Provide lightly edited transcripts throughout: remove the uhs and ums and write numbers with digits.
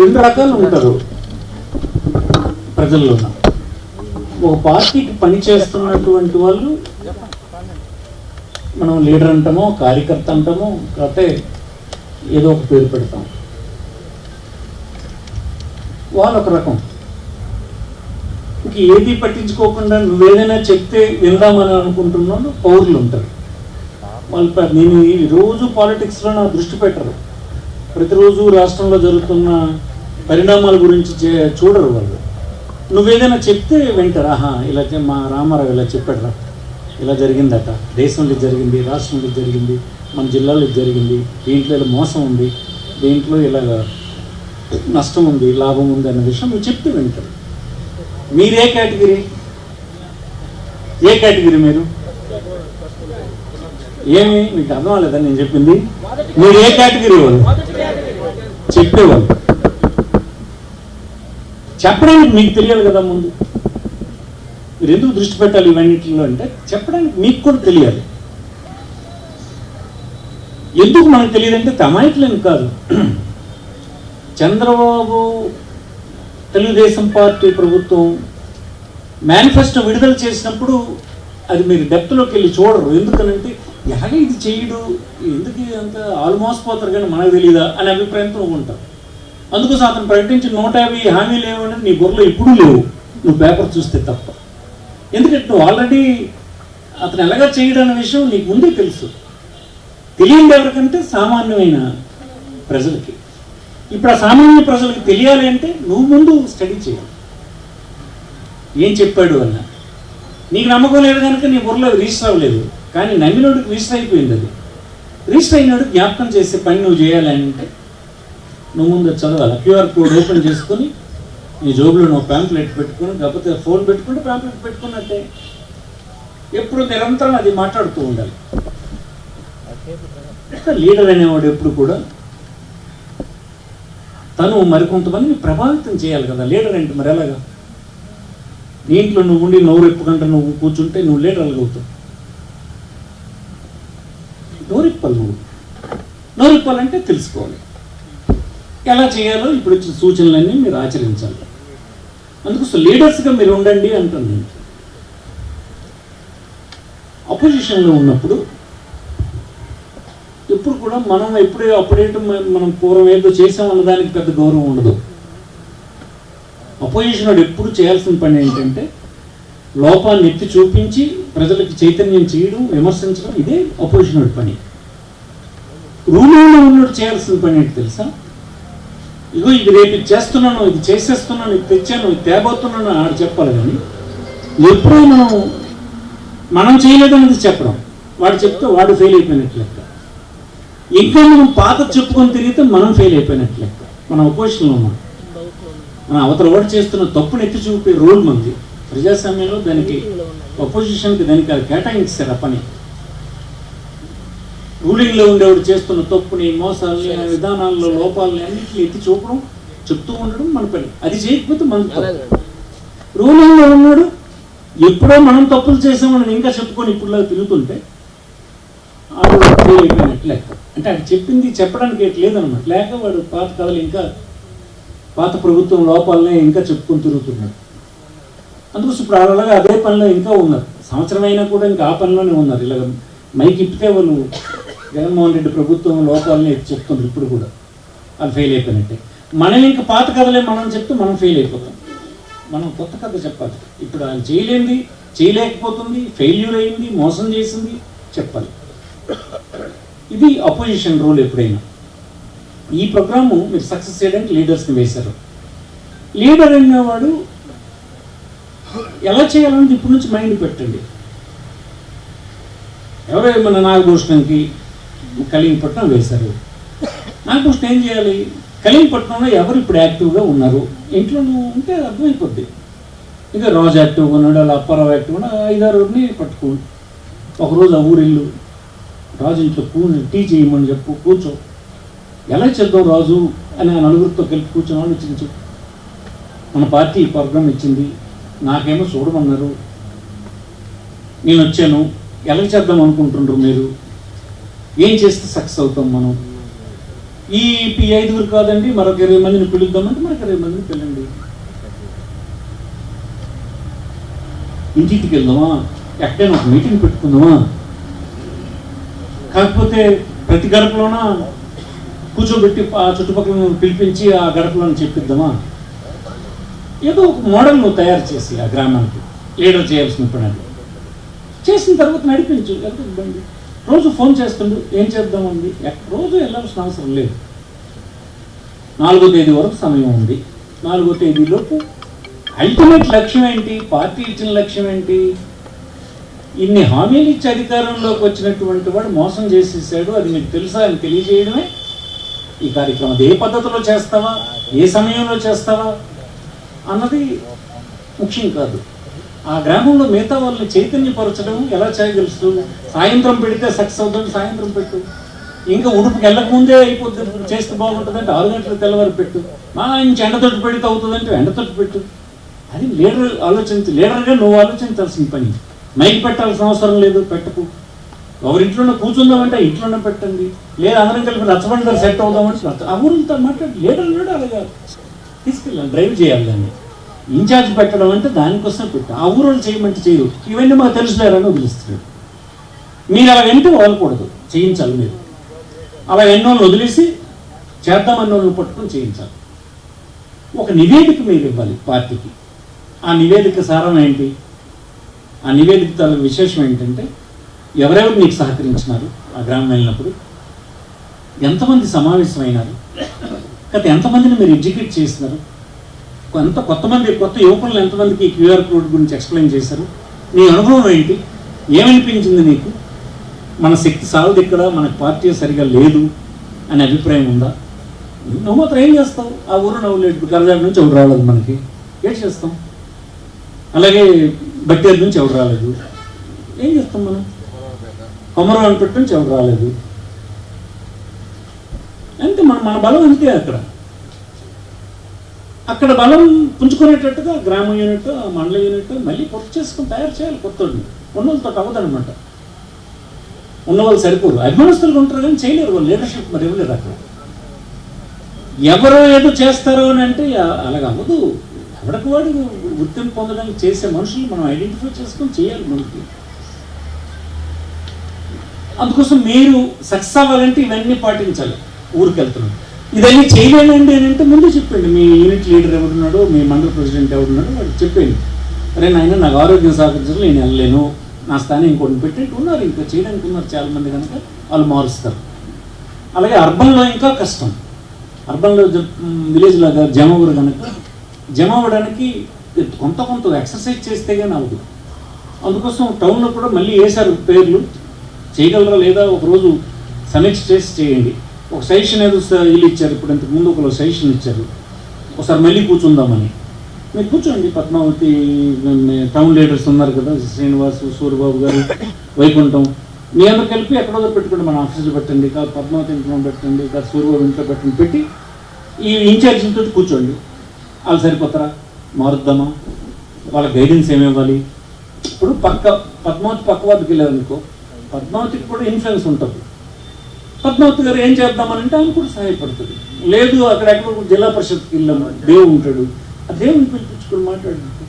రెండు రకాలు ఉంటారు ప్రజల్లో. ఒక పార్టీకి పని చేస్తున్నటువంటి వాళ్ళు మనం లీడర్ అంటామో, కార్యకర్త అంటామో, కాకపోతే ఏదో ఒక పేరు పెడతాం. వాళ్ళు ఒక రకం. ఇంక ఏది పట్టించుకోకుండా నువ్వేదైనా చెప్తే విందామని అనుకుంటున్నాను పౌరులు ఉంటారు. వాళ్ళు నేను రోజు పాలిటిక్స్లో నా దృష్టి పెట్టరు. ప్రతిరోజు రాష్ట్రంలో జరుగుతున్న పరిణామాల గురించి చూడరు వాళ్ళు. నువ్వేదైనా చెప్తే వింటారు. ఆహా, ఇలా మా రామారావు ఇలా చెప్పాడు, ఇలా జరిగిందట, దేశంలో జరిగింది, రాష్ట్రంలో జరిగింది, మన జిల్లాలో జరిగింది, దీంట్లో ఇలా మోసం ఉంది, దీంట్లో ఇలా నష్టం ఉంది, లాభం ఉంది అన్న విషయం నువ్వు చెప్తే వింటారు. మీరే కేటగిరీ? ఏ కేటగిరీ మీరు? ఏమి మీకు అర్థం అవ్వలేదని నేను చెప్పింది? మీరు ఏ కేటగిరీ వాళ్ళు? చెప్పేవాళ్ళు. చెప్పడానికి మీకు తెలియాలి కదా ముందు. మీరు ఎందుకు దృష్టి పెట్టాలి ఇవన్నిటిలో అంటే చెప్పడానికి మీకు కూడా తెలియాలి. ఎందుకు మనకు తెలియదంటే తమాయిట్లేని కాదు. చంద్రబాబు తెలుగుదేశం పార్టీ ప్రభుత్వం మేనిఫెస్టో విడుదల చేసినప్పుడు అది మీరు డెప్త్లోకి వెళ్ళి చూడరు. ఎందుకనంటే ఎలాగ ఇది చేయడు, ఎందుకు అంత ఆల్మోస్ట్ కానీ మనకు తెలియదా అనే అభిప్రాయంతో ఉంటారు. అందుకోసం అతను ప్రకటించిన 150 హామీలు ఏమనేది నీ బుర్రలో ఎప్పుడూ లేవు, నువ్వు పేపర్ చూస్తే తప్ప. ఎందుకంటే నువ్వు ఆల్రెడీ అతను ఎలాగా చేయడం అనే విషయం నీకు ముందే తెలుసు. తెలియదు ఎవరికంటే సామాన్యమైన ప్రజలకి. ఇప్పుడు ఆ సామాన్య ప్రజలకు తెలియాలి అంటే నువ్వు ముందు స్టడీ చేయాలి. ఏం చెప్పాడు అన్న నీకు నమ్మకం లేదు కనుక నీ బుర్రలో రిజిస్టర్ అవ్వలేదు. కానీ నమ్మినోడికి రిజిస్టర్ అయిపోయింది. అది రిజిస్టర్ అయినోడికి జ్ఞాపకం చేసే పని నువ్వు చేయాలి అంటే నువ్వు ముందు చదవాలి. QR కోడ్ ఓపెన్ చేసుకొని నీ జోబులో నువ్వు ప్యాంప్లెట్ పెట్టుకుని, కాకపోతే ఫోన్ పెట్టుకుంటే ప్యాంప్లెట్ పెట్టుకున్నట్టే ఎప్పుడు నిరంతరం అది మాట్లాడుతూ ఉండాలి. లీడర్ అనేవాడు ఎప్పుడు కూడా తను మరికొంతమందిని ప్రభావితం చేయాలి కదా. లీడర్ అంటే మరి ఎలాగా? దీంట్లో నువ్వు ఉండి నోరెప్పుకంటే నువ్వు కూర్చుంటే నువ్వు లీడర్ అవుతావు. నోరెప్పాలంటే తెలుసుకోవాలి ఎలా చేయాలో. ఇప్పుడు వచ్చిన సూచనలన్నీ మీరు ఆచరించాలి. అందుకోసం లీడర్స్గా మీరు ఉండండి అంటాను నేను. అపోజిషన్లో ఉన్నప్పుడు ఎప్పుడు కూడా మనం అప్పుడేటో మనం పూర్వం ఏదో చేసామన్న దానికి పెద్ద గౌరవం ఉండదు. అపోజిషన్ వాడు ఎప్పుడు చేయాల్సిన పని ఏంటంటే లోపాన్ని ఎత్తి చూపించి ప్రజలకు చైతన్యం చేయడం, విమర్శించడం. ఇదే అపోజిషన్ వాడి పని. రూలింగ్లో ఉన్నట్టు చేయాల్సిన పని ఏంటి తెలుసా? ఇగో ఇది రేపు ఇది చేస్తున్నాను, ఇది చేసేస్తున్నాను, ఇది తెచ్చాను, ఇది తేబోతున్నాను ఆడు చెప్పాలి. కానీ ఎప్పుడూ మనం చేయలేదన్నది చెప్పడం. వాడు చెప్తే వాడు ఫెయిల్ అయిపోయినట్లు లెక్క. ఇంకా మనం పాత చెప్పుకొని తిరిగితే మనం ఫెయిల్ అయిపోయినట్లు లెక్క. మనం అపోజిషన్లో ఉన్నాం. మన అవతల వాడు చేస్తున్న తప్పును ఎత్తి చూపే రూల్ మంది. ప్రజాస్వామ్యంలో దానికి అపోజిషన్కి దానికి అది కేటాయించారు ఆ పని. రూలింగ్లో ఉండేవాడు చేస్తున్న తప్పుని, మోసాలని, విధానాల్లో లోపాలని అన్నింటినీ ఎత్తి చూపడం, చెప్తూ ఉండడం మన పని. అది చేయకపోతే మన రూలింగ్లో ఉన్నాడు ఎప్పుడో మనం తప్పులు చేసామని ఇంకా చెప్పుకొని ఇప్పుడులా తిరుగుతుంటే ఆడు ఫెయిల్ అయిపోయినట్లు లెక్క. అంటే అది చెప్పింది చెప్పడానికి లేదనమాట. లేక వాడు పాత కథలు ఇంకా పాత ప్రభుత్వం లోపాలనే ఇంకా చెప్పుకొని తిరుగుతున్నాడు. అందుకోసం ఇప్పుడు అలాగా అదే పనిలో ఇంకా ఉన్నారు. సంవత్సరం అయినా కూడా ఇంకా ఆ పనిలోనే ఉన్నారు. ఇలాగ మైకి ఇప్పితే వాళ్ళు జగన్మోహన్ రెడ్డి ప్రభుత్వం లోపాలని చెప్తున్నారు. ఇప్పుడు కూడా వాళ్ళు ఫెయిల్ అయిపోయినట్టే. మనం ఇంకా పాత కథలే మనం చెప్తే మనం ఫెయిల్ అయిపోతాం. మనం కొత్త కథ చెప్పాలి. ఇప్పుడు వాళ్ళు చేయలేంది, చేయలేకపోతుంది, ఫెయిల్యూర్ అయింది, మోసం చేసింది చెప్పాలి. ఇది అపోజిషన్ రోల్. ఎప్పుడైనా ఈ ప్రోగ్రాము మీరు సక్సెస్ చేయడానికి లీడర్స్ని వేశారు. లీడర్ అనేవాడు ఎలా చేయాలని ఇప్పటి నుంచి మైండ్ పెట్టండి. ఎవరో మన నాగభూషణంకి కలింగపట్నం వేశారు. నాగభూషణం ఏం చేయాలి? కలింగపట్నంలో ఎవరు ఇప్పుడు యాక్టివ్గా ఉన్నారు? ఇంట్లో నువ్వు ఉంటే అర్థమైపోద్ది. ఇక రాజు యాక్టివ్గా ఉన్నాడు, అలా అప్పారావు యాక్టివ్గా ఉన్నాడు. 5-6 పట్టుకో. ఒకరోజు ఆ ఊరిల్లు రాజు ఇంట్లో టీ చేయమని చెప్పు, కూర్చో. ఎలా చేద్దాం రాజు అని ఆ నలుగురితో కలిపి కూర్చొని ఆలోచించు. మన పార్టీ ఈ ప్రోగ్రాం ఇచ్చింది, నాకేమో చూడమన్నారు, నేను వచ్చాను, ఎలా చేద్దాం అనుకుంటుండ్రు మీరు, ఏం చేస్తే సక్సెస్ అవుతాం మనం, ఈ 5 కాదండి మరొక 20 మందిని పిలుద్దామంటే మరొక 20 మందిని పిల్లండి. ఇంటికి వెళ్దామా, ఎక్కడైనా ఒక మీటింగ్ పెట్టుకుందామా, కాకపోతే ప్రతి గడపలోన కూర్చోబెట్టి ఆ చుట్టుపక్కల పిలిపించి ఆ గడపలను చెప్పిద్దామా? ఏదో ఒక మోడల్ నువ్వు తయారు చేసి ఆ గ్రామానికి లీడర్ చేయాల్సిన పని అది చేసిన తర్వాత నడిపించు. ఇబ్బంది రోజు ఫోన్ చేస్తుండు, ఏం చేద్దామండి, రోజు వెళ్ళాల్సిన అవసరం లేదు. 4వ తేదీ వరకు సమయం ఉంది. 4వ తేదీలోపు అల్టిమేట్ లక్ష్యం ఏంటి, పార్టీ ఇచ్చిన లక్ష్యం ఏంటి? ఇన్ని హామీలు ఇచ్చి అధికారంలోకి వచ్చినటువంటి వాడు మోసం చేసేసాడు, అది మీకు తెలుసా అని తెలియజేయడమే ఈ కార్యక్రమం. అది ఏ పద్ధతిలో చేస్తావా, ఏ సమయంలో చేస్తావా అన్నది ముఖ్యం కాదు. ఆ గ్రామంలో మిగతా వాళ్ళని చైతన్యపరచడం ఎలా చేయగలుస్తూ, సాయంత్రం పెడితే సక్సెస్ అవుతుంది, సాయంత్రం పెట్టు. ఇంకా ఉడుపుకి వెళ్ళకముందే అయిపోతుంది, చేస్తే బాగుంటుందంటే 6 గంటలకు తెల్లవారు పెట్టు. మా ఇంచి ఎండతోటి పెడితే అవుతుందంటే ఎండతోటి పెట్టు. అది లీడర్ లీడర్గా నువ్వు ఆలోచించాల్సిన పని. మైక్ పెట్టాల్సిన అవసరం లేదు, పెట్టకు. ఎవరింట్లోనే కూర్చుందామంటే ఇంట్లోనే పెట్టండి, లేదా అందరం కలిపి రచ్చబండి సెట్ అవుదామంటే ఆ ఊరితో మాట్లాడి లీడర్ అలాగా తీసుకెళ్ళాలి, డ్రైవ్ చేయాలి. దాన్ని ఇన్ఛార్జ్ పెట్టడం అంటే దానికోసం పెట్టు. ఆ ఊరు చేయమంటే చేయరు, ఇవన్నీ మాకు తెలుసులేరని వదిలిస్తున్నాడు. మీరు అలా వెంటనే వదలకూడదు, చేయించాలి. మీరు అలా ఎన్నోళ్ళు వదిలేసి చేద్దామన్న వాళ్ళని పట్టుకొని చేయించాలి. ఒక నివేదిక మీరు ఇవ్వాలి పార్టీకి. ఆ నివేదిక సారం ఏంటి, ఆ నివేదిక తల విశేషం ఏంటంటే ఎవరెవరు నీకు సహకరించినారు, ఆ గ్రామం వెళ్ళినప్పుడు ఎంతమంది సమావేశమైనారు, గత ఎంతమందిని మీరు ఎడ్యుకేట్ చేసినారు, కొత్త యువకులను ఎంతమందికి క్యూఆర్ కోడ్ గురించి ఎక్స్ప్లెయిన్ చేశారు, నీ అనుభవం ఏంటి, ఏమనిపించింది నీకు, మన శక్తి సాలదు ఇక్కడ, మన పార్టీ సరిగా లేదు అనే అభిప్రాయం ఉందా? నువ్వు మాత్రం ఏం చేస్తావు? ఆ ఊరు నవ్వులేడు గరజాల నుంచి ఎవరు రాలేదు, మనకి ఏం చేస్తాం? అలాగే బట్టేరు నుంచి ఎవరు రాలేదు, ఏం చేస్తాం? మనం కొమరవానిపేట నుంచి ఎవరు రాలేదు. అంటే మన బలం అంతే. అక్కడ బలం పుంజుకునేటట్టుగా గ్రామ యూనిట్, మండల యూనిట్ మళ్ళీ కొత్త చేసుకుని తయారు చేయాలి. కొత్తోడిని ఉన్నోళ్ళతో అవ్వదనమాట. ఉన్నవాళ్ళు సరిపోరు, అభిమానస్తులుగా ఉంటారు కానీ చేయలేరు వాళ్ళు, లీడర్షిప్ మరి ఇవ్వలేరు. అక్కడ ఎవరో ఏదో చేస్తారు అని అంటే అలాగ అవ్వదు. ఎవరికి వాడు గుర్తింపు పొందడానికి చేసే మనుషులు మనం ఐడెంటిఫై చేసుకొని చేయాలి మనకి. అందుకోసం మీరు సక్సెస్ అవ్వాలంటే ఇవన్నీ పాటించాలి. ఊరికి వెళ్తున్నాం, ఇవన్నీ చేయలేనండి అని అంటే ముందు చెప్పండి. మీ యూనిట్ లీడర్ ఎవరున్నాడో, మీ మండల ప్రెసిడెంట్ ఎవరున్నాడో వాడు చెప్పండి. అరే నాయన నాకు ఆరోగ్యం సహకరించడం, నేను వెళ్ళలేను, నా స్థానం ఇంకోటి పెట్టేట్టు ఉన్నారు, ఇంకా చేయడానికి ఉన్నారు చాలామంది, కనుక వాళ్ళు మారుస్తారు. అలాగే అర్బన్లో ఇంకా కష్టం. అర్బన్లో విలేజ్ లాగా జమ అవ్వరు కనుక జమ అవ్వడానికి కొంత ఎక్సర్సైజ్ చేస్తే కానీ అవ్వదు. అందుకోసం టౌన్లో కూడా మళ్ళీ వేశారు పేర్లు, చేయగలరా లేదా ఒకరోజు సమీక్ష చేసి చేయండి. ఒక సజెషన్ ఏదో వీళ్ళు ఇచ్చారు, ఇప్పుడు ఇంతకుముందు ఒక సజెషన్ ఇచ్చారు, ఒకసారి మళ్ళీ కూర్చుందామని. మీరు కూర్చోండి, పద్మావతి టౌన్ లీడర్స్ ఉన్నారు కదా, శ్రీనివాసు, సూర్యబాబు గారు, వైకుంఠం, మీ అందరూ కలిపి ఎక్కడో పెట్టుకోండి, మన ఆఫీసులో పెట్టండి, కాదు పద్మావతి ఇంట్లో పెట్టండి, కాదు సూర్యబాబు ఇంట్లో పెట్టండి, పెట్టి ఈ ఇన్ఛార్జితో కూర్చోండి. వాళ్ళు సరిపోతారా, మారుద్దామా, వాళ్ళ గైడెన్స్ ఏమివ్వాలి? ఇప్పుడు పద్మావతి పక్క వారికి వెళ్ళారనుకో, పద్మావతికి కూడా ఇన్ఫ్లుయెన్స్ ఉంటుంది. పద్మావతి గారు ఏం చేద్దామనంటే ఆయన కూడా సహాయపడుతుంది. లేదు అక్కడెక్కడ జిల్లా పరిషత్కి వెళ్ళాము, దేవుడు ఉంటాడు, ఆ దేవుని పిలిపించుకొని మాట్లాడుతుంది.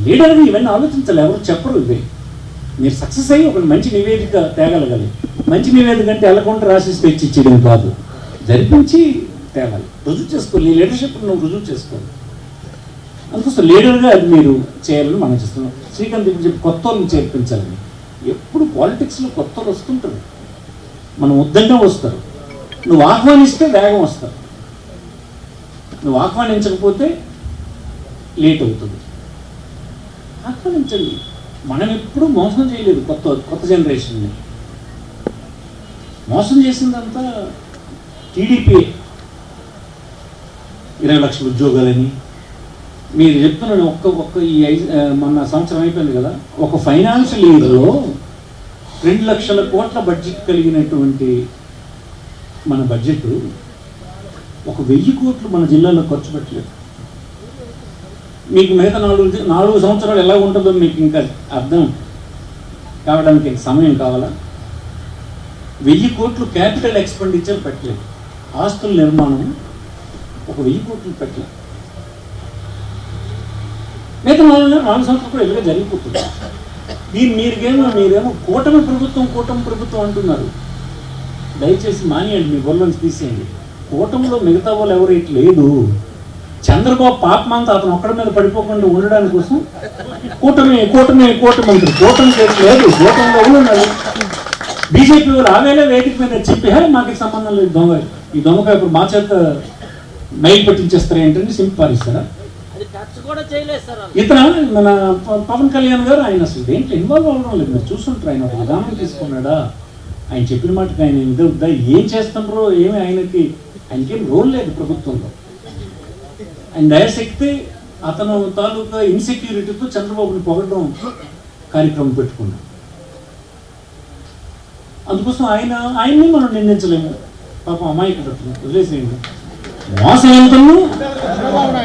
లీడర్గా ఇవన్నీ ఆలోచించాలి, ఎవరు చెప్పరు. ఇవే మీరు సక్సెస్ అయ్యి ఒక మంచి నివేదిక తేగలగాలి. మంచి నివేదిక అంటే ఎలకొంట రాసి తెచ్చి ఇచ్చేయడం కాదు, జరిపించి తేవాలి, రుజువు చేసుకోవాలి. నీ లీడర్షిప్ నువ్వు రుజువు చేసుకోవాలి. అందుకోసం లీడర్గా అది మీరు చేయాలని మనం చేస్తున్నాం. శ్రీకాంత్ ఇప్పుడు చెప్పి కొత్త వాళ్ళని చేర్పించాలని. ఎప్పుడు పాలిటిక్స్లో కొత్త వాళ్ళు వస్తుంటారు, మనం వద్దంటే వస్తారు. నువ్వు ఆహ్వానిస్తే వేగం వస్తారు, నువ్వు ఆహ్వానించకపోతే లేట్ అవుతుంది. ఆహ్వానించండి. మనం ఎప్పుడు మోసం చేయలేదు. కొత్త జనరేషన్ని మోసం చేసిందంతా టీడీపీ. 20 లక్షల ఉద్యోగాలని మీరు చెప్తున్నాను. ఒక్క ఈ మొన్న సంవత్సరం అయిపోయింది కదా, ఒక ఫైనాన్షియల్ ఇయర్లో 2 లక్షల కోట్ల బడ్జెట్ కలిగినటువంటి మన బడ్జెట్ 1,000 కోట్లు మన జిల్లాలో ఖర్చు పెట్టలేదు. మీకు మిగతా 4 సంవత్సరాలు ఎలా ఉంటుందో మీకు ఇంకా అర్థం కావడానికి సమయం కావాలా? 1,000 కోట్లు క్యాపిటల్ ఎక్స్పెండిచర్ పెట్టలేదు. ఆస్తుల నిర్మాణం 1000 కోట్లు పెట్టాలి. మిగతా 4 సంవత్సరాలు కూడా ఇలాగే జరిగిపోతుంది. మీరేమో కూటమి ప్రభుత్వం అంటున్నారు. దయచేసి మానేయండి, మీ బొల్లని తీసేయండి. కూటమిలో మిగతా వాళ్ళు ఎవరు ఇట్లా లేదు. చంద్రబాబు పాపమంతా అతను ఒక్కడి మీద పడిపోకుండా ఉండడానికి కోసం కూటమి అంటారు. కూటమి లేదు, కూటమిలో ఎవరు ఉన్నారు? బీజేపీ వాళ్ళు ఆవేళ వేదిక మీద చెప్పి మాకు సంబంధం లేదు, ఈ దొంగ పేపర్ మా చేత మైల్ పట్టించేస్తారు ఏంటంటే సింపారిస్తారా? ఇతర మన పవన్ కళ్యాణ్ గారు ఆయన అసలు దేంట్లో ఇన్వాల్వ్ అవ్వడం లేదు. మీరు చూస్తుంటారు, ఆయన ఒక విధానం తీసుకున్నాడా? ఆయన చెప్పిన మాటకి ఆయన ఇద్దా ఏం చేస్తున్నారో ఏమి ఆయనకేం రోల్ లేదు ప్రభుత్వంలో. ఆయన దయశక్తి అతను తాలూకా ఇన్సెక్యూరిటీతో చంద్రబాబుని పొగడడం కార్యక్రమం పెట్టుకున్నాడు. అందుకోసం ఆయన్ని మనం నిందించలేము. పాపం అమాయకుడు వదిలేసేయండి. మోసం ఎంతను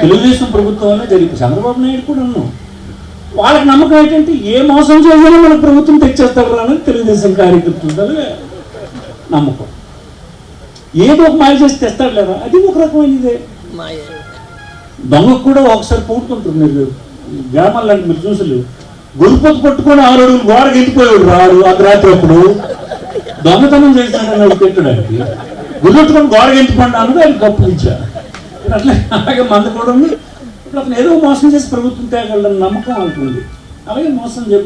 తెలుగుదేశం ప్రభుత్వంలో జరిగింది. చంద్రబాబు నాయుడు కూడా ఉన్నాం. వాళ్ళకి నమ్మకం ఏంటంటే ఏ మోసం చేసినా మన ప్రభుత్వం తెచ్చేస్తారు అని తెలుగుదేశం కార్యకర్తలు నమ్మకం. ఏదో ఒక మాయ చేసి తెస్తాడు లేదా, అది ఒక రకమైనదే. దొంగకు కూడా ఒకసారి పూడుతుంటారు. మీరు గ్రామాల్లో అంటే మీరు చూసలేవు, గురుపొత్తు పట్టుకొని 6 అడుగులు గోడకి ఎత్తిపోయాడు రాడు అర్ధరాత్రి అప్పుడు దొంగతనం చేసినాడని పెట్టడానికి. గుర్రెట్టుకొని గోడకి ఎత్తిపోండి అన్నది ఆయన గొప్ప ఇచ్చారు. అలాగే మంద కూడా ఉంది. ఇప్పుడు అతను ఏదో మోసం చేసి ప్రభుత్వం తేగలడని నమ్మకం అవుతుంది. అలాగే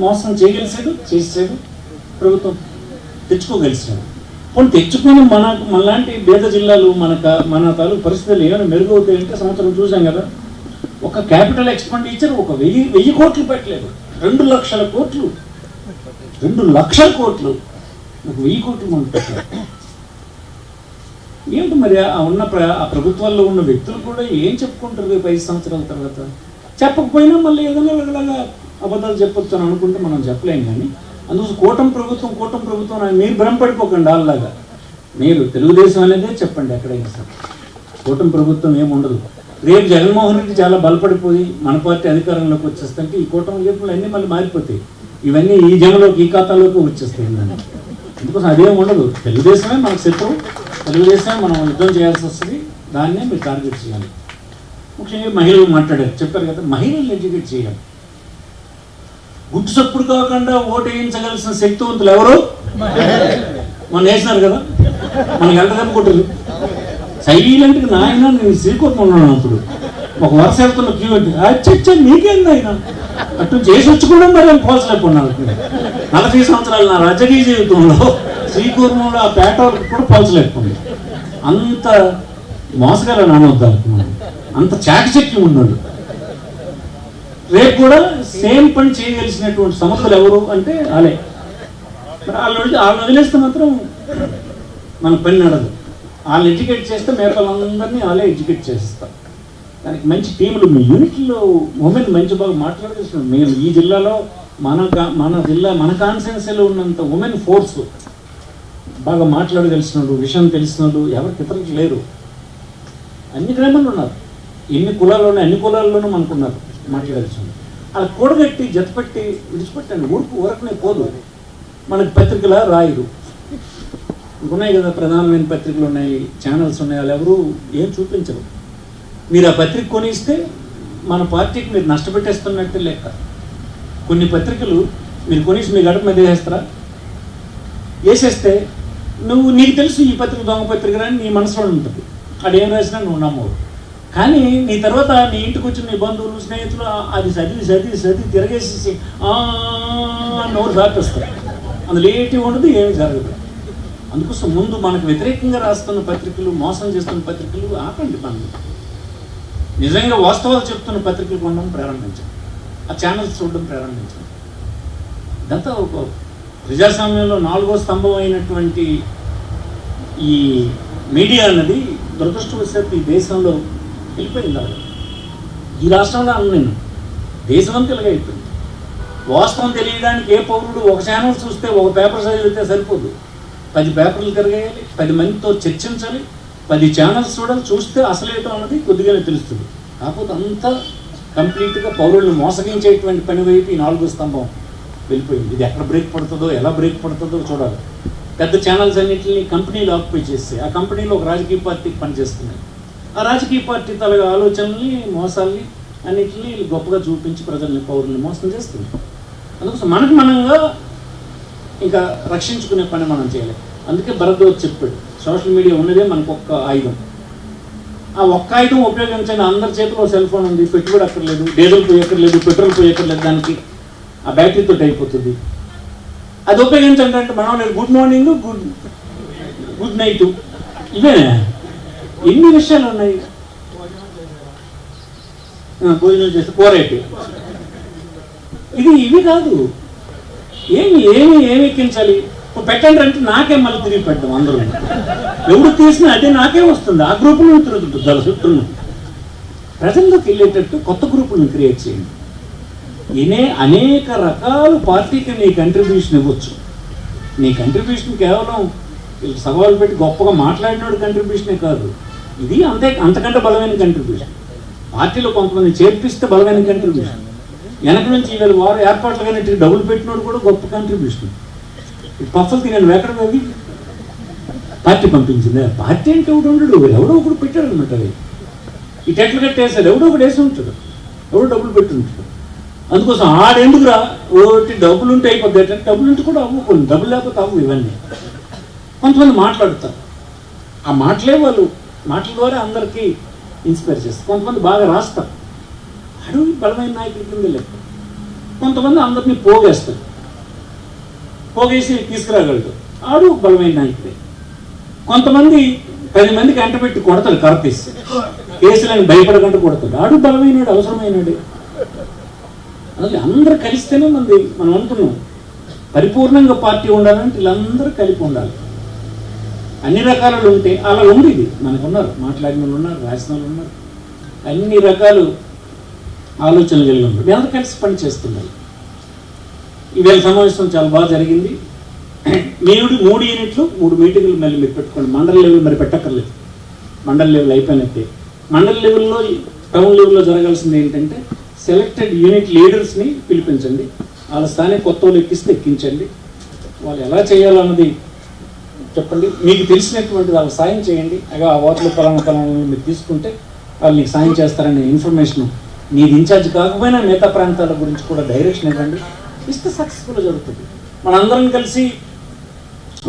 మోసం చేయగలిసాడు, చేసాడు, ప్రభుత్వం తెచ్చుకోగలిసాడు. కొన్ని తెచ్చుకొని మనలాంటి పేద జిల్లాలు మన తాలూకు పరిస్థితులు ఏమైనా మెరుగవుతాయంటే సంవత్సరం చూసాం కదా. ఒక క్యాపిటల్ ఎక్స్పెండిచర్ 1000 కోట్లు పెట్టలేదు, 2 లక్షల కోట్లు 2 లక్షల కోట్లు 1000 కోట్లు మనం పెట్టలేదు. ఏమిటి మరి ఆ ప్రభుత్వాల్లో ఉన్న వ్యక్తులు కూడా ఏం చెప్పుకుంటారు 5 సంవత్సరాల తర్వాత? చెప్పకపోయినా మళ్ళీ ఏదైనా వెళ్ళగా అబద్ధాలు చెప్పొచ్చు అని అనుకుంటే మనం చెప్పలేం. కానీ అందుకోసం కూటమి ప్రభుత్వం మీరు భ్రమపడిపోకండి. అలాగా మీరు తెలుగుదేశం అనేదే చెప్పండి ఎక్కడైనా సరే. కూటమి ప్రభుత్వం ఏముండదు. రేపు జగన్మోహన్ రెడ్డి చాలా బలపడిపోయి మన పార్టీ అధికారంలోకి వచ్చేస్తుంటే ఈ కూటమి గేపులు అన్నీ మళ్ళీ మారిపోతాయి. ఇవన్నీ ఈ జనంలోకి ఈ ఖాతాలోకి వచ్చేస్తాయి. అందుకోసం అదేం ఉండదు. తెలుగుదేశమే మనకు శత్రువు, తెలుగుదేశమే మనం యుద్ధం చేయాల్సి వస్తుంది. దాన్నే మీరు టార్గెట్ చేయాలి. ముఖ్యంగా మహిళలు మాట్లాడారు, చెప్పారు కదా, మహిళల్ని ఎడ్యుకేట్ చేయాలి. గుట్టు చప్పుడు కాకుండా ఓటు వేయించగలిసిన శక్తివంతులు ఎవరు? మనం వేసినారు కదా, మనకి ఎంత కొట్టరు. సైలెంట్గా నాయన నేను శ్రీకూర్మం ఉన్నాను. అప్పుడు ఒక వరుస వెళ్తున్న క్యూ అంటే అచ్చా నీకేంది ఆయన అటు చేసి వచ్చి కూడా మరి పోల్చలేకున్నాను. 40 సంవత్సరాలు నా రాజకీయ జీవితంలో శ్రీకూర్మంలో ఆ పేట వరకు కూడా పోల్చలేకపోయింది. అంత మోసగాలని అనవద్దాం, అంత చాకచక్యం ఉన్నాడు. రేపు కూడా సేమ్ పని చేయగలిసినటువంటి సమర్థులు ఎవరు అంటే వాళ్ళే. మరి వాళ్ళని వదిలేస్తే మాత్రం మన పని నడదు. వాళ్ళు ఎడ్యుకేట్ చేస్తే మిగతా వాళ్ళందరినీ వాళ్ళే ఎడ్యుకేట్ చేస్తారు. దానికి మంచి టీములు, మీ యూనిట్లో ఉమెన్ మంచి బాగా మాట్లాడేస్తున్నారు. మీరు ఈ జిల్లాలో మన కాన్స్టిట్యున్సీలో ఉన్నంత ఉమెన్ ఫోర్స్ బాగా మాట్లాడగలిసినాడు, విషయం తెలిసినాడు ఎవరికి ఇతరులకు లేరు. అన్ని గ్రామాల్లో ఉన్నారు, ఎన్ని కులాల్లోనే అన్ని కులాల్లోనూ మనకున్నారు మాట్లాడాల్సింది. అలా కూడగట్టి జతపెట్టి విడిచిపెట్టండి. ఊరకనే పోదు. మనకి పత్రికలా రాయరు. ఉన్నాయి కదా, ప్రధానమైన పత్రికలు ఉన్నాయి, ఛానల్స్ ఉన్నాయి, వాళ్ళు ఎవరు ఏం చూపించరు. మీరు ఆ పత్రిక కొనిస్తే మన పార్టీకి మీరు నష్టపెట్టేస్తున్నట్టే లెక్క. కొన్ని పత్రికలు మీరు కొనిసి మీ గడప మీద వేస్తారా? వేసేస్తే నీకు తెలుసు ఈ పత్రిక దొంగ పత్రిక అని నీ మనసులో ఉంటుంది. అది ఏం రాసినా నువ్వు నమ్మవు. కానీ నీ తర్వాత నీ ఇంటికి వచ్చిన నీ బంధువులు స్నేహితులు అది చదివి తిరగేసేసి నోరు దాటేస్తారు. అందులో ఏంటి ఉండదు, ఏమి జరగదు. అందుకోసం ముందు మనకు వ్యతిరేకంగా రాస్తున్న పత్రికలు, మోసం చేస్తున్న పత్రికలు ఆపండి. మనం నిజంగా వాస్తవాలు చెప్తున్న పత్రికలు కొనడం ప్రారంభించండి, ఆ ఛానల్స్ చూడడం ప్రారంభించండి. ఇదంతా ఒక ప్రజాస్వామ్యంలో 4వ స్తంభం అయినటువంటి ఈ మీడియా అన్నది దురదృష్టవశాత్తు ఈ దేశంలో వెళ్ళిపోయింది. ఈ రాష్ట్రంలో నేను దేశవంతులుగా అయిపోయింది. వాస్తవం తెలియడానికి ఏ పౌరుడు ఒక ఛానల్ చూస్తే ఒక పేపర్ చదివితే సరిపోదు. 10 పేపర్లు తిరగేయాలి, 10 మందితో చర్చించాలి, 10 ఛానల్స్ చూడాలి. చూస్తే అసలేటో అన్నది కొద్దిగానే తెలుస్తుంది. కాకపోతే అంతా కంప్లీట్గా పౌరులను మోసగించేటువంటి పని వైపు ఈ 4వ స్తంభం వెళ్ళిపోయింది. ఇది ఎక్కడ బ్రేక్ పడుతుందో, ఎలా బ్రేక్ పడుతుందో చూడాలి. పెద్ద ఛానల్స్ అన్నింటినీ కంపెనీలు ఆక్యుపై చేస్తాయి. ఆ కంపెనీలో ఒక రాజకీయ పార్టీకి పనిచేస్తున్నాయి. ఆ రాజకీయ పార్టీ తలగా ఆలోచనల్ని, మోసాల్ని అన్నింటినీ గొప్పగా చూపించి ప్రజల్ని, పౌరుల్ని మోసం చేస్తుంది. అందుకోసం మనంగా ఇంకా రక్షించుకునే పని మనం చేయాలి. అందుకే భరద్వాజ్ చెప్పాడు, సోషల్ మీడియా ఉన్నదే మనకు ఒక్క ఆయుధం. ఆ ఒక్క ఆయుధం ఉపయోగించండి. అందరి చేతిలో సెల్ ఫోన్ ఉంది, పెట్టుబడి అక్కర్లేదు, డీజిల్ పోయక్కర్లేదు, పెట్రోల్ పోయక్కర్లేదు, దానికి ఆ బ్యాటరీతో అయిపోతుంది. అది ఉపయోగించండి అంటే మనం లేదు గుడ్ మార్నింగ్, గుడ్ నైట్, ఇవే ఎన్ని విషయాలు ఉన్నాయి. భోజనం చేస్తే కోరైతే ఇవి కాదు. ఏమి ఎక్కించాలి పెట్టండి అంటే నాకే మళ్ళీ తిరిగి పెట్టడం. అందరూ ఎవడు తీసినా అదే నాకే వస్తుంది. ఆ గ్రూపులను తిరుగుతుంది చుట్టూ. ప్రజల్లోకి వెళ్ళేటట్టు కొత్త గ్రూపులను క్రియేట్ చేయండి. అనేక రకాల పార్టీకి నీ కంట్రిబ్యూషన్ ఇవ్వచ్చు. నీ కంట్రిబ్యూషన్ కేవలం సవాలు పెట్టి గొప్పగా మాట్లాడినోడు కంట్రిబ్యూషనే కాదు, ఇది అంతకంటే బలమైన కంట్రిబ్యూషన్. పార్టీలో కొంతమంది చేర్పిస్తే బలమైన కంట్రిబ్యూషన్. వెనక నుంచి వీళ్ళు వారు ఏర్పాట్లు కానీ డబ్బులు పెట్టినోడు కూడా గొప్ప కంట్రిబ్యూషన్. పఫ్ఫలు తినను ఎక్కడ అవి పార్టీ పంపించింది. పార్టీ అంటే ఒకటి ఉండడు, ఎవడో ఒకడు పెట్టాడు అనమాట. అవి ఈ టెట్లు కట్టేసాడు, ఎవడో ఒకటి వేసి ఉంటాడు, ఎవడో డబ్బులు పెట్టి ఉంటాడు. అందుకోసం ఆడెందుకురా ఒకటి డబ్బులు ఉంటే అయిపోద్ది అంటే డబ్బులు ఉంటే కూడా అవ్వుకోండి, డబ్బులు లేకపోతే అవ్వు. ఇవన్నీ కొంతమంది మాట్లాడతారు. ఆ మాటలే వాళ్ళు మాటల ద్వారా అందరికీ ఇన్స్పైర్ చేస్తారు. కొంతమంది బాగా రాస్తారు, అడవి బలమైన నాయకుల కింద లెక్క. కొంతమంది అందరినీ పోగేస్తారు, పోగేసి తీసుకురాగలడు, ఆడు బలమైన నాయకుడే. కొంతమంది 10 మందికి అంటపెట్టి కొడతాడు, కరతీసి కేసులని భయపడకుండా కొడతాడు, ఆడు బలమైనడు, అవసరమైనడు. అలాగే అందరూ కలిస్తేనే మనం అనుకున్నాం పరిపూర్ణంగా పార్టీ ఉండాలంటే వీళ్ళందరూ కలిపి ఉండాలి. అన్ని రకాలు ఉంటే అలా ఉండేది. మనకు ఉన్నారు, మాట్లాడిన వాళ్ళు ఉన్నారు, రాసిన వాళ్ళు ఉన్నారు, అన్ని రకాలు ఆలోచనలు కలిగి ఉన్నారు. మీ అందరూ కలిసి పని చేస్తున్నారు. ఈవేళ సమావేశం చాలా బాగా జరిగింది. మీరు 3 యూనిట్లు 3 మీటింగులు మళ్ళీ మీరు పెట్టుకోండి. మండల లెవెల్ మరి పెట్టక్కర్లేదు, మండల లెవెల్ అయిపోయినట్టే. మండల లెవెల్లో, టౌన్ లెవెల్లో జరగాల్సింది ఏంటంటే సెలెక్టెడ్ యూనిట్ లీడర్స్ని పిలిపించండి. వాళ్ళ స్థానే కొత్త వాళ్ళు ఎక్కించండి. వాళ్ళు ఎలా చేయాలన్నది చెప్పండి. మీకు తెలిసినటువంటి వాళ్ళకి సాయం చేయండి. ఆ వాటిలో పలానా మీరు తీసుకుంటే వాళ్ళు మీకు సాయం చేస్తారనే ఇన్ఫర్మేషన్ నీది ఇన్ఛార్జ్ కాకపోయినా మిగతా ప్రాంతాల గురించి కూడా డైరెక్షన్ ఇవ్వండి. ఇస్తే సక్సెస్ఫుల్గా జరుగుతుంది. మనందరం కలిసి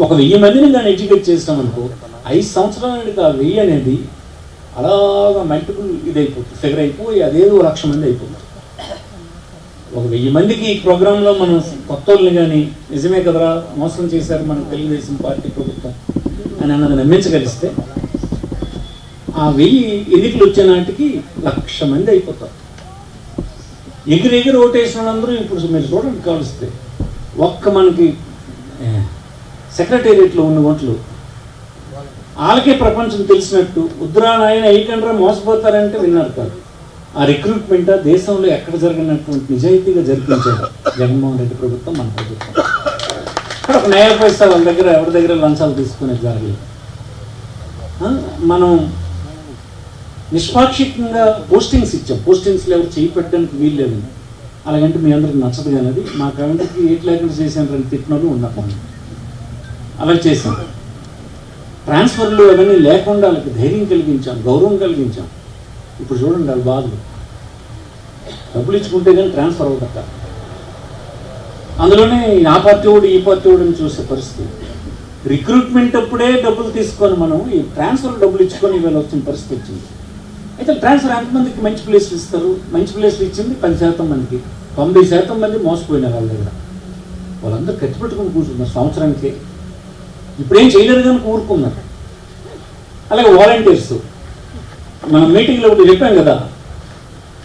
ఒక 1000 మందిని దాన్ని ఎడ్యుకేట్ చేస్తాం అనుకో, 5 సంవత్సరాలకి ఆ 1000 అనేది అలాగా మల్టిపుల్ ఇదైపోతుంది, ఫిగర్ అయిపోయి అదేదో 1,00,000 మంది అయిపోతుంది. ఒక 1000 మందికి ఈ ప్రోగ్రాంలో మనం కొత్త వాళ్ళని కానీ నిజమే కదరా మోసం చేశారు మన తెలుగుదేశం పార్టీ ప్రభుత్వం అని అన్నది నమ్మించగలిస్తే ఆ 1000 ఎన్నికలు వచ్చే నాటికి 1,00,000 మంది అయిపోతారు. ఎగిరి ఓటేసిన వాళ్ళందరూ ఇప్పుడు మీరు చూడండి కాలుస్తే ఒక్క మనకి సెక్రటేరియట్లో ఉన్న ఓట్లు వాళ్ళకే ప్రపంచం తెలిసినట్టు ఉద్రానాయన ఏకండ్రా మోసపోతారంటే విన్నారు కాదు. ఆ రిక్రూట్మెంట్ దేశంలో ఎక్కడ జరిగినటువంటి నిజాయితీగా జరిపించారు జగన్మోహన్ రెడ్డి ప్రభుత్వం, మన ప్రభుత్వం. ఇక్కడ ఒక నయా పైసా వాళ్ళ దగ్గర ఎవరి దగ్గర లంచాలు తీసుకునేది జరగలేదు. మనం నిష్పాక్షికంగా పోస్టింగ్స్ ఇచ్చాం. పోస్టింగ్స్లో ఎవరు చేయి పెట్టడానికి వీలు లేదు. అలాగంటే మీ అందరికి నచ్చదు కానీ అది మా కవింటర్కి ఏటి లేకుండా చేశాను తిట్టినోళ్ళు ఉన్నారు. అలా చేసాం. ట్రాన్స్ఫర్లు అవన్నీ లేకుండా వాళ్ళకి ధైర్యం కలిగించాం, గౌరవం కలిగించాం. ఇప్పుడు చూడండి వాళ్ళు బాధలు, డబ్బులు ఇచ్చుకుంటే కానీ ట్రాన్స్ఫర్ అవ్వదట. అందులోనే ఆ పార్టీ వాడు ఈ పార్టీ వాడు అని చూసే పరిస్థితి. రిక్రూట్మెంట్ అప్పుడే డబ్బులు తీసుకొని మనం ఈ ట్రాన్స్ఫర్ డబ్బులు ఇచ్చుకొని ఇవాళ వచ్చిన పరిస్థితి వచ్చింది. అయితే ట్రాన్స్ఫర్ ఎంతమందికి మంచి ప్లేస్లు ఇస్తారు? మంచి ప్లేస్లు ఇచ్చింది 10% మందికి. 90% మంది మోసపోయినారు వాళ్ళ దగ్గర. వాళ్ళందరూ ఖర్చు పెట్టుకుని కూర్చున్నారు సంవత్సరానికి. ఇప్పుడేం చేయలేరు కానీ ఊరుకున్నారు. అలాగే వాలంటీర్స్ మనం మీటింగ్లో ఒకటి చెప్పాం కదా,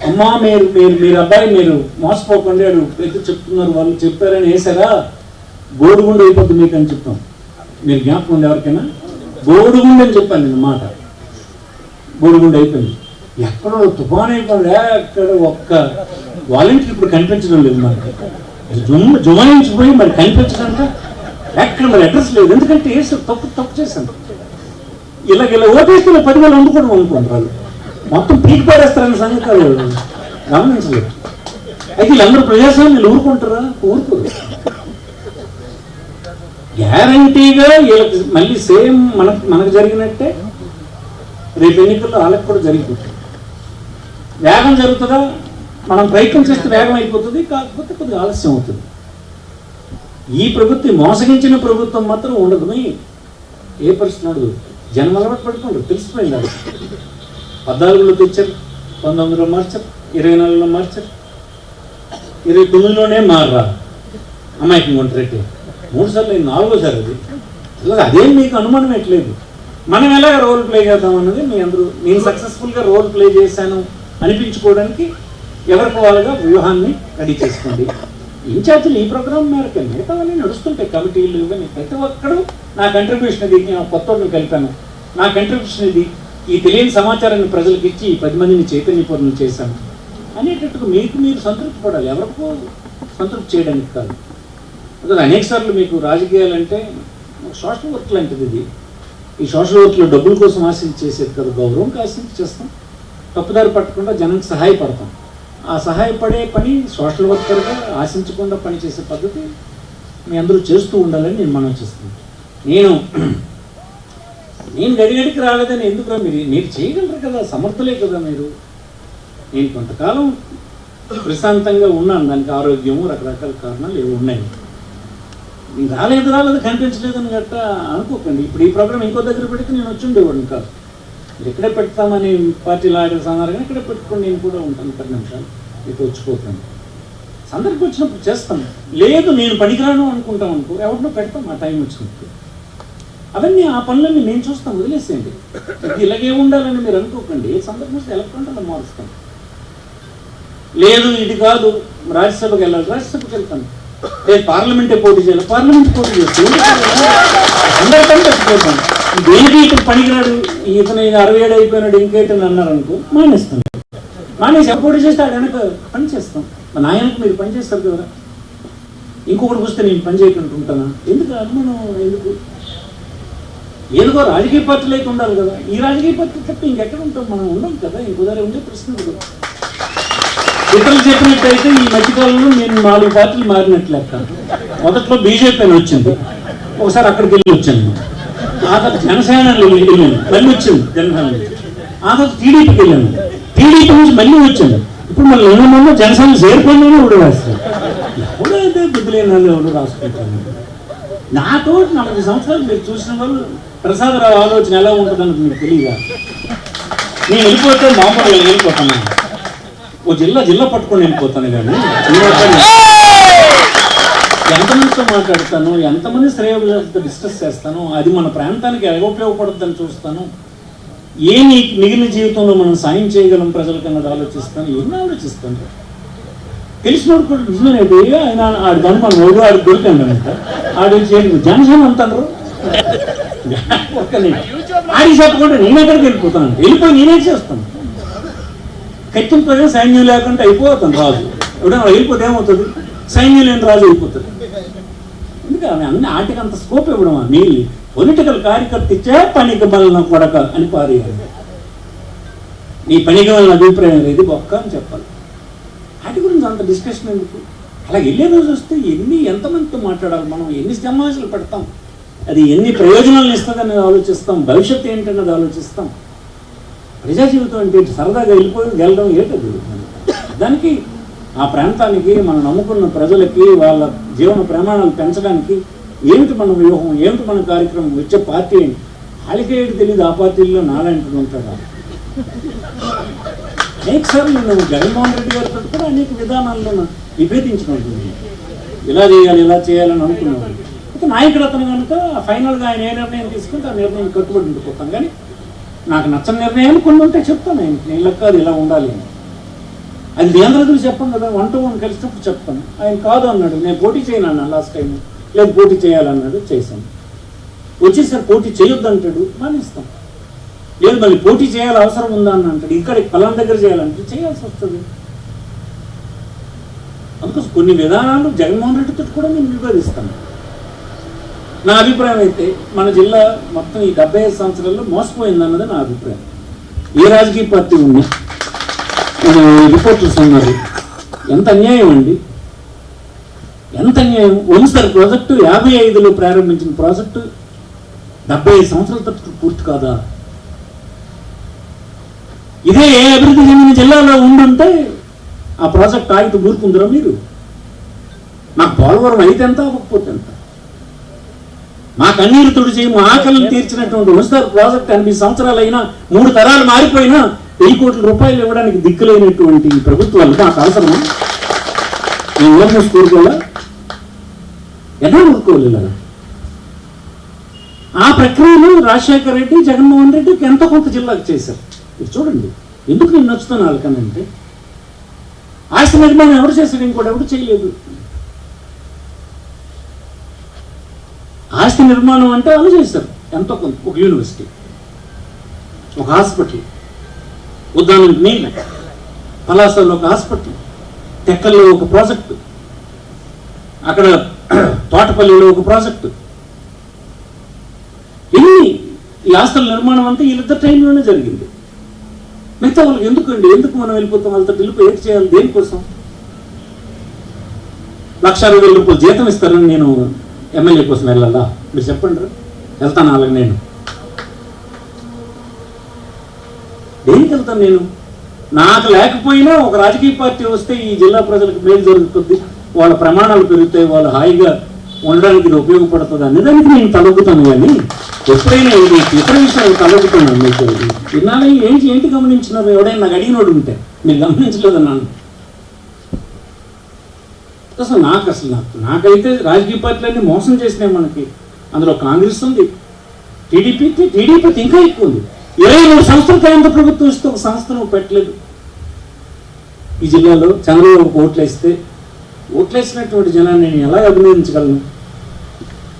అమ్మా మీరు అబ్బాయి మీరు మోసపోకండి అడు ఎదురు చెప్తున్నారు, వాళ్ళు చెప్పారని వేసారా బోడుగుండు అయిపోద్ది మీకు అని చెప్పాం. మీరు జ్ఞాపకం ఉంది ఎవరికైనా? బోడుగుండు అని చెప్పాను నేను మాట. బోడుగుండు అయిపోయింది. ఎక్కడో తుఫాన్ అయిపోయింది. ఎక్కడ ఒక్క వాలంటీర్ ఇప్పుడు కనిపించడం లేదు మనకి. జుమాయించిపోయి మరి కనిపించడంట ఎక్కడ మరి అడ్రస్ లేదు. ఎందుకంటే వేసారు, తప్పు చేశాను. ఇలా ఓటేస్తే 10,000 అందుకోవడం అనుకోండి. వాళ్ళు మొత్తం పీక్ పారేస్తారనే సంగతి గమనించలేదు. అయితే వీళ్ళందరూ ప్రజాస్వామ్యం ఊరుకుంటారా? ఊరుకోరు. గ్యారంటీగా వీళ్ళకి మళ్ళీ సేమ్ మనకు జరిగినట్టే రేపు ఎన్నికల్లో వాళ్ళకి కూడా జరిగిపోతుంది. వేగం జరుగుతుందా, మనం ప్రయత్నం చేస్తే వేగం అయిపోతుంది, కాకపోతే కొద్దిగా ఆలస్యం అవుతుంది. ఈ ప్రభుత్వం మోసగించిన ప్రభుత్వం మాత్రం ఉండదు. ఏ పరిస్థితి ఉండదు. జనం అలవాటు పడుకోండి, తెలిసిపోయింది. 14లో తెచ్చారు, 19లో మార్చారు, 24లో మార్చారు, 29లోనే మారరా అమాయకం కొంటారంటే 3 సార్లు 4ఓసారి అది. అదేం మీకు అనుమానం ఎట్లేదు. మనం ఎలాగ రోల్ ప్లే చేద్దాం అన్నది మీ అందరూ నేను సక్సెస్ఫుల్గా రోల్ ప్లే చేశాను అనిపించుకోవడానికి ఎవరికి వాళ్ళగా వ్యూహాన్ని రెడీ చేసుకోండి. ఇన్ఛార్జీలు ఈ ప్రోగ్రామ్ మేరకు మిగతా వాళ్ళని నడుస్తుంటాయి, కమిటీలు ఇవన్నీ. ప్రతి ఒక్కరు నా కంట్రిబ్యూషన్ ఇది, కొత్తోడిని కలిపాను, నా కంట్రిబ్యూషన్ ఇది, ఈ తెలియని సమాచారాన్ని ప్రజలకు ఇచ్చి ఈ 10 మందిని చైతన్యపూర్ణం చేశాను అనేటట్టుగా మీకు మీరు సంతృప్తి పడాలి, ఎవరికో సంతృప్తి చేయడానికి కాదు. అనేక సార్లు మీకు రాజకీయాలంటే సోషల్ వర్క్ లాంటిది ఇది. ఈ సోషల్ వర్క్లో డబ్బుల కోసం ఆశించి చేసేది కదా, గౌరవంకి ఆశించి చేస్తాం, తప్పుదారి పట్టకుండా జనానికి సహాయపడతాం. ఆ సహాయపడే పని సోషల్ వర్కర్గా ఆశించకుండా పనిచేసే పద్ధతి మీ అందరూ చేస్తూ ఉండాలని నేను మనం చేస్తున్నాను. నేను గడిగడికి రాలేదని ఎందుకు మీరు చేయగలరు కదా, సమర్థులే కదా మీరు. నేను కొంతకాలం ప్రశాంతంగా ఉన్నాను, దానికి ఆరోగ్యము రకరకాల కారణాలు ఏవి ఉన్నాయి. నేను రాలేదు కనిపించలేదని గట్ట అనుకోకండి. ఇప్పుడు ఈ ప్రోగ్రామ్ ఇంకో దగ్గర పెడితే నేను వచ్చి ఉండేవాడిని కాదు. ఎక్కడే పెడతామని పార్టీలు ఆర్డర్స్ అన్నారు, కానీ ఇక్కడే పెట్టుకొని నేను కూడా ఉంటాను 10 నిమిషాలు, మీకు వచ్చిపోతాను. సందర్భం వచ్చినప్పుడు చేస్తాను. లేదు నేను పనికిరాను అనుకుంటాం అనుకో, ఎవరినో పెడతాం ఆ టైం వచ్చినప్పుడు. అవన్నీ ఆ పనులన్నీ నేను చూస్తాం, వదిలేసేయండి. ఇది ఇలాగే ఉండాలని మీరు అనుకోకండి. ఏ సందర్భం వస్తే ఎలక్ట్రాన్ అలా మారుస్తాం. లేదు ఇది కాదు రాజ్యసభకి వెళ్ళాలి, రాజ్యసభకి వెళ్తాను. లేదు పార్లమెంటే పోటీ చేయాలి, పార్లమెంట్ పోటీ చేస్తాను. అందరికీ చచ్చిపోతాను. దేనికి ఇక్కడ పనికిరాడు, ఇతను 67 అయిపోయినాడు ఇంకేటని అన్నారు అనుకో, మానేస్తాను. మానేసి పోటీ చేస్తే ఆడ వెనక పని చేస్తాం. మా నాయనకు మీరు పని చేస్తారు కదా, ఇంకొకటి వస్తే నేను పని చేయకుండా ఉంటానా? ఎందుకు అనుమానం? ఎందుకో రాజకీయ పార్టీలు అయితే ఉండాలి కదా. ఈ రాజకీయ పార్టీ తప్ప ఇంకెక్కడ ఉంటాం? మనం ఉండం కదా. ఇంకోదారి ఉండే ప్రశ్న కదా. ఇతరులు చెప్పినట్టయితే ఈ మధ్యకాలంలో నేను 4 పార్టీలు మారినట్లు లెక్క. మొదట్లో బీజేపీ అని వచ్చింది, ఒకసారి అక్కడికి వెళ్ళి వచ్చాను. ఆ తర్వాత జనసేనలో వెళ్ళాను, మళ్ళీ వచ్చింది జనసేన నుంచి. ఆ తర్వాత టీడీపీకి వెళ్ళాను, టీడీపీ నుంచి మళ్ళీ వచ్చాను. ఇప్పుడు మళ్ళీ ఏమన్నా జనసేన చేరుకున్నాను ఎవడు రాస్తాను. ఎవడైతే బుద్ధిలేని వాళ్ళు ఎవరు రాసుకుంటాను. నాతో 40 సంవత్సరాలు మీరు చూసిన వాళ్ళు ప్రసాదరావు ఆలోచన ఎలా ఉంటుందని మీకు తెలియదా? నేను వెళ్ళిపోతే మామూలుగా వెళ్ళిపోతాను, ఓ జిల్లా పట్టుకొని వెళ్ళిపోతాను. కానీ ఎంతమందితో మాట్లాడతాను, ఎంతమంది శ్రేయోభిలాషులతో డిస్కస్ చేస్తాను, అది మన ప్రాంతానికి ఎలా ఉపయోగపడుతుందని చూస్తాను, ఏ మిగిలిన జీవితంలో మనం సాయం చేయగలం ప్రజలకన్నది ఆలోచిస్తాను. ఎన్ని ఆలోచిస్తాను. తెలిసినోడు కూడా నిజమేది ఆయన ఆడి అనుమానం ఓడు ఆడికి దొరికండి అంట, ఆడి జనసేన అంటారు. ఆడి చెప్పకుండా నేను ఎక్కడికి వెళ్ళిపోతాను, వెళ్ళిపోయి నేనే చేస్తాను. కత్తిం ప్రజలు సైన్యం లేకుండా అయిపోతాను రాజు. ఎవడైనా వెళ్ళిపోతే ఏమవుతుంది? సైన్యం లేని రాజు అయిపోతుంది. ఎందుకంటే అన్ని ఆటికి అంత స్కోప్ ఇవ్వడం. నీ పొలిటికల్ కార్యకర్త ఇచ్చే పనికి బలన కొడక అని పారేయాలి. నీ పనికి వలన అభిప్రాయం లేదు బొక్క అని చెప్పాలి. వాటి గురించి అంత డిస్కషన్ ఎందుకు? అలా వెళ్ళే రోజు వస్తే ఎంతమందితో మాట్లాడాలి, మనం ఎన్ని సమావేశాలు పెడతాం, అది ఎన్ని ప్రయోజనాలను ఇస్తుంది అనేది ఆలోచిస్తాం, భవిష్యత్తు ఏంటన్నది ఆలోచిస్తాం. ప్రజా జీవితం అంటే సరదాగా వెళ్ళడం ఏంటది? దానికి ఆ ప్రాంతానికి మనం నమ్ముకున్న ప్రజలకి వాళ్ళ జీవన ప్రమాణాలు పెంచడానికి ఏమిటి మన వ్యూహం, ఏమిటి మన కార్యక్రమం, వచ్చే పార్టీ ఏంటి? వాళ్ళకే ఏంటి తెలియదు. ఆ పార్టీల్లో నాలాంటి ఉంటాడా? అనేకసార్లు నేను జగన్మోహన్ రెడ్డి గారితో కూడా అనేక విధానాల్లో విభేదించిన ఉంటుంది. ఇలా చేయాలని అనుకున్నాను. అయితే నాయకుడు అతను కనుక ఫైనల్గా ఆయన ఏ నిర్ణయం తీసుకుంటే ఆ నిర్ణయం కట్టుబడి ఉండిపోతాం. కానీ నాకు నచ్చని నిర్ణయాలు కొన్ని ఉంటే చెప్తాను. నేను కాదు ఇలా ఉండాలి అని. అది నియంత్రణలు చెప్పాను కదా, 1 to 1 కలిసినప్పుడు చెప్తాను. ఆయన కాదు అన్నాడు, నేను పోటీ చేయను అన్నాను లాస్ట్ టైం. లేదు పోటీ చేయాలన్నాడు, చేశాను. వచ్చేసరి పోటీ చేయొద్దు అంటాడు, మానేస్తాం. లేదు మళ్ళీ పోటీ చేయాలి అవసరం ఉందా అని అంటాడు, ఇక్కడ పలానా దగ్గర చేయాలంటే చేయాల్సి వస్తుంది. అందుకోసం కొన్ని విధానాలు జగన్మోహన్ రెడ్డితో కూడా నేను విభేదిస్తాను. నా అభిప్రాయం అయితే మన జిల్లా మొత్తం ఈ 75 సంవత్సరాల్లో మోసపోయిందన్నది నా అభిప్రాయం. ఏ రాజకీయ పార్టీ ఉంది, రిపోర్టర్స్ ఉన్నారు, ఎంత అన్యాయం అండి. ఎంత అన్యాయం. వంశర్ ప్రాజెక్టు 55లో ప్రారంభించిన ప్రాజెక్టు 75 సంవత్సరాల తప్ప పూర్తి కాదా? ఇదే ఏ అభివృద్ధి చెందిన జిల్లాలో ఉండుంటే ఆ ప్రాజెక్ట్ ఆగితే ఊరుకుందరా మీరు? మాకు పోలవరం అయితే ఎంత, అవ్వకపోతే ఎంత? మా కన్నీరు తుడిచి మా ఆకలిని తీర్చినటువంటి వంశర్ ప్రాజెక్ట్ 80 సంవత్సరాలైనా 3 తరాలు మారిపోయినా 1000 కోట్ల రూపాయలు ఇవ్వడానికి దిక్కులేనటువంటి ప్రభుత్వాలు మాకు అవసరమా? మేము ఊరిని కోరుకోవాలా? ఎలా ఊరుకోలేదు? ఆ ప్రక్రియలో రాజశేఖర రెడ్డి, జగన్మోహన్ రెడ్డికి ఎంతో కొంత జిల్లాకు చేశారు. మీరు చూడండి, ఎందుకు నేను నచ్చుతాను వాళ్ళకనంటే ఆస్తి నిర్మాణం ఎవరు చేశాడు? ఇంకోటి ఎవరు చేయలేదు. ఆస్తి నిర్మాణం అంటే వాళ్ళు చేశారు ఎంతో కొంత. ఒక యూనివర్సిటీ, ఒక హాస్పిటల్, ఉదాహరణకు నేను పలాసలో ఒక హాస్పిటల్, టెక్కల్లో ఒక ప్రాజెక్టు, అక్కడ తోటపల్లిలో ఒక ప్రాజెక్టు. ఈ ఆస్తుల నిర్మాణం అంతా వీళ్ళిద్దరు టైంలోనే జరిగింది. మిగతా వాళ్ళకి ఎందుకండి? ఎందుకు మనం వెళ్ళిపోతాం? వాళ్ళతో పిలుపు ఏం చేయాలి? దేనికోసం? 1,60,000 రూపాయలు జీతం ఇస్తారని నేను ఎమ్మెల్యే కోసం వెళ్ళాలా? మీరు చెప్పండి. వెళ్తాను అలాగే. నేను దేనికి వెళ్తాను? నేను నాకు లేకపోయినా ఒక రాజకీయ పార్టీ వస్తే ఈ జిల్లా ప్రజలకు మేలు జరుగుతుంది, వాళ్ళ ప్రమాణాలు పెరుగుతాయి, వాళ్ళు హాయిగా ఉండడానికి ఇది ఉపయోగపడుతుంది అనేదానికి నేను తలొగ్గుతాను. కానీ ఎప్పుడైనా ఇది ఇతర విషయాలు తలొగ్గుతున్నాను. మీకు విన్నాను ఏంటి గమనించినారు? ఎవడైనా నాకు అడిగినోడు ఉంటే మీరు గమనించలేదన్నాను. అసలు నాకైతే రాజకీయ పార్టీలన్నీ మోసం చేసినాయి మనకి. అందులో కాంగ్రెస్ ఉంది, టీడీపీ ఇంకా ఎక్కువ ఉంది. 23 సంవత్సరాల కేంద్ర ప్రభుత్వం ఇస్తే ఒక సంస్థను పెట్టలేదు. ఈ జిల్లాలో చంద్రబాబుకు ఓట్లేసినటువంటి జనాన్ని నేను ఎలా అభినందించగలను?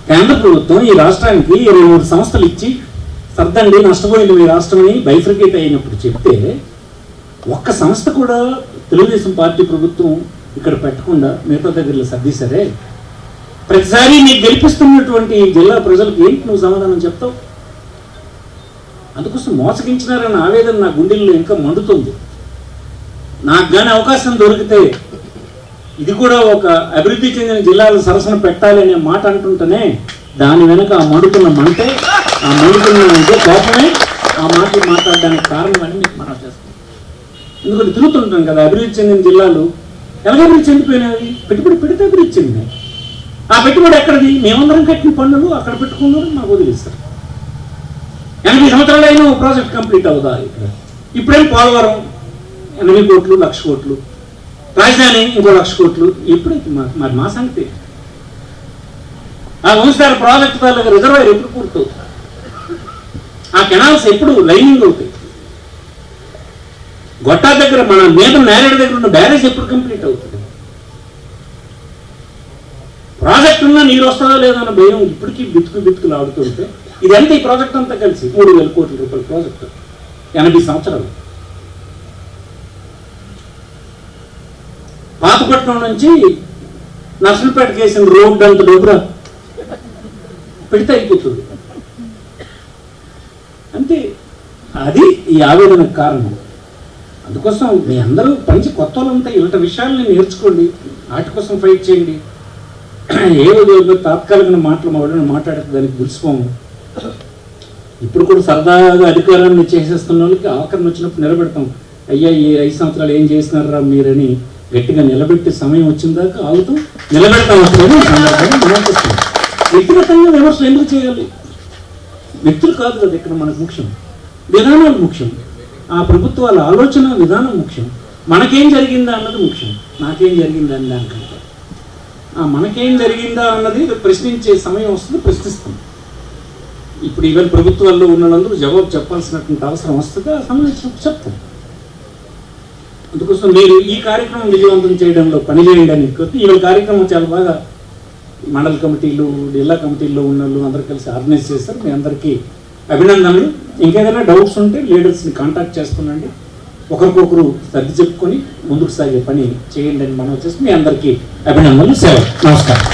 కేంద్ర ప్రభుత్వం ఈ రాష్ట్రానికి 23 సంస్థలు ఇచ్చి సర్దండి నష్టపోయింది మీ రాష్ట్రమని బైఫ్రికేట్ అయినప్పుడు చెప్తే ఒక్క సంస్థ కూడా తెలుగుదేశం పార్టీ ప్రభుత్వం ఇక్కడ పెట్టకుండా మిగతా దగ్గరలో సర్దీసరే. ప్రతిసారి నీకు గెలిపిస్తున్నటువంటి జిల్లా ప్రజలకు ఏంటి నువ్వు సమాధానం చెప్తావు? అందుకోసం మోసగించినారన్న ఆవేదన నా గుండెల్లో ఇంకా మండుతుంది. నాకు కానీ అవకాశం దొరికితే ఇది కూడా ఒక అభివృద్ధి చెందిన జిల్లాల సరసన పెట్టాలి అనే మాట అంటుంటేనే దాని వెనుక ఆ మండుతున్న మంటే, ఆ మండుతున్న కోపమే ఆ మాటలు మాట్లాడడానికి కారణం అని మీకు మనం చేస్తాం. ఎందుకంటే తిరుగుతుంటాం కదా, అభివృద్ధి చెందిన జిల్లాలు ఎలాగ అభివృద్ధి చెందిపోయినవి? పెట్టుబడి పెడితే అభివృద్ధి చెందినాయి. ఆ పెట్టుబడి ఎక్కడిది? మేమందరం కట్టిన పన్నులు అక్కడ పెట్టుకున్నారు, మాకు వదిలేస్తారు. 80 సంవత్సరాలైనా ఒక ప్రాజెక్ట్ కంప్లీట్ అవుదా? ఇక్కడ ఇప్పుడేం పోలవరం 80 కోట్లు, 1,00,000 కోట్లు, రాజధాని ఇంకో 1,00,000 కోట్లు. ఎప్పుడైతే మరి మా సంగతి? ఆ వంశధార ప్రాజెక్టు తాలూకా రిజర్వాయర్ ఎప్పుడు పూర్తవుతుంది? ఆ కెనాల్స్ ఎప్పుడు లైనింగ్ అవుతాయి? గొట్టా దగ్గర మన నేరేడు దగ్గర ఉన్న బ్యారేజ్ ఎప్పుడు కంప్లీట్ అవుతుంది? ప్రాజెక్ట్ ఉన్నా నీరు వస్తుందో లేదో అన్న భయం ఇప్పటికీ బితుకులు ఆడుతుంటే ఇదంతా ఈ ప్రాజెక్ట్ అంతా కలిసి 3,000 కోట్ల రూపాయల ప్రాజెక్టు 80 సంవత్సరాలు. పాతపట్నం నుంచి నర్సంపేటకి వేసిన రోడ్డు అంత డబ్బురా పెడితే అయిపోతుంది అంతే. అది ఈ ఆవేదనకు కారణం. అందుకోసం మీ అందరూ మంచి కొత్త వాళ్ళంతా ఇలాంటి విషయాలని నేర్చుకోండి, వాటి కోసం ఫైట్ చేయండి. ఏదో తాత్కాలిక మాటలు మాట్లాడితే దానికి గురిసిపోము. ఇప్పుడు కూడా సరదాగా అధికారాన్ని చేసేస్తున్న వాళ్ళకి ఆఖరణ వచ్చినప్పుడు నిలబెడతాం. అయ్యా ఈ 5 సంవత్సరాలు ఏం చేసినారా మీరని గట్టిగా నిలబెట్టే సమయం వచ్చిన దాకా ఆగుతాం, నిలబెడతాం. వ్యక్తిగతంగా విమర్శలు ఎందుకు చేయాలి? వ్యక్తులు కాదు కదా ఇక్కడ మనకు ముఖ్యం, విధానాలు ముఖ్యం. ఆ ప్రభుత్వాల ఆలోచన విధానం ముఖ్యం. మనకేం జరిగిందా అన్నది ముఖ్యం, నాకేం జరిగిందా అని దానికంటే. మనకేం జరిగిందా అన్నది ప్రశ్నించే సమయం వస్తుంది, ప్రశ్నిస్తాం. ఇప్పుడు ఈవెన్ ప్రభుత్వాల్లో ఉన్నందుకు జవాబు చెప్పాల్సినటువంటి అవసరం వస్తుంది, ఆ సమయం వచ్చినప్పుడు చెప్తాం. అందుకోసం మీరు ఈ కార్యక్రమం విజయవంతం చేయడంలో పనిచేయండి అని ఈవెన్ కార్యక్రమం చాలా బాగా మండల కమిటీలు, జిల్లా కమిటీల్లో ఉన్న వాళ్ళు అందరూ కలిసి ఆర్గనైజ్ చేస్తారు. మీ అందరికీ అభినందనలు. ఇంకేదైనా డౌట్స్ ఉంటే లీడర్స్ని కాంటాక్ట్ చేస్తుండండి, ఒకరికొకరు సర్ది చెప్పుకొని ముందుకు సాగే పని చేయండి అని మనం వచ్చేసి మీ అందరికీ అభినందనలు. సెలవు. నమస్కారం.